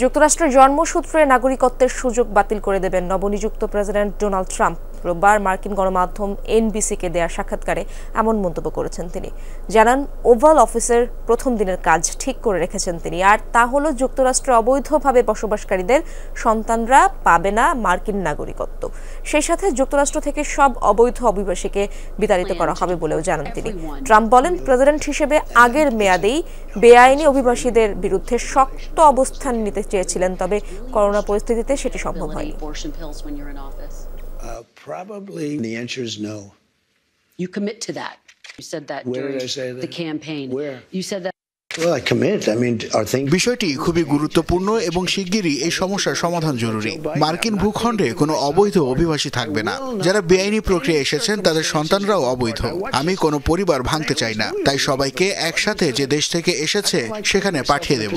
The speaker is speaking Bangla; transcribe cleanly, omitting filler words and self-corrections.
যুক্তরাষ্ট্রের জন্মসূত্রে নাগরিকত্বের সুযোগ বাতিল করে দেবেন নবনিযুক্ত প্রেসিডেন্ট ডোনাল্ড ট্রাম্প। রোববার মার্কিন গণমাধ্যম এনবিসিকে দেয়া সাক্ষাৎকারে এমন মন্তব্য করেছেন তিনি। জানান, ওভাল অফিসের প্রথম দিনের কাজ ঠিক করে রেখেছেন তিনি, আর তা হলো যুক্তরাষ্ট্রে অবৈধভাবে বসবাসকারীদের সন্তানরা পাবে না মার্কিন নাগরিকত্ব। সেই সাথে যুক্তরাষ্ট্র থেকে সব অবৈধ অভিবাসীকে বিতাড়িত করা হবে বলেও জানান তিনি। ট্রাম্প বলেন, প্রেসিডেন্ট হিসেবে আগের মেয়াদেই বেআইনি অভিবাসীদের বিরুদ্ধে শক্ত অবস্থান নিতে চেয়েছিলেন, তবে করোনা পরিস্থিতিতে সেটি সম্ভব হয়নি। Probably the answer is no. You commit to that. You said that during the campaign. Where? You said that. Well, I commit. I mean, are things... বিষয়টি খুবই গুরুত্বপূর্ণ এবং শিগগিরই এই সমস্যার সমাধান জরুরি। মার্কিন ভূখণ্ডে কোনো অবৈধ অভিবাসী থাকবে না। যারা বেআইনি প্রক্রিয়া এসেছেন তাদের সন্তানরাও অবৈধ। আমি কোনো পরিবার ভাঙতে চাই না, তাই সবাইকে একসাথে যে দেশ থেকে এসেছে সেখানে পাঠিয়ে দেব।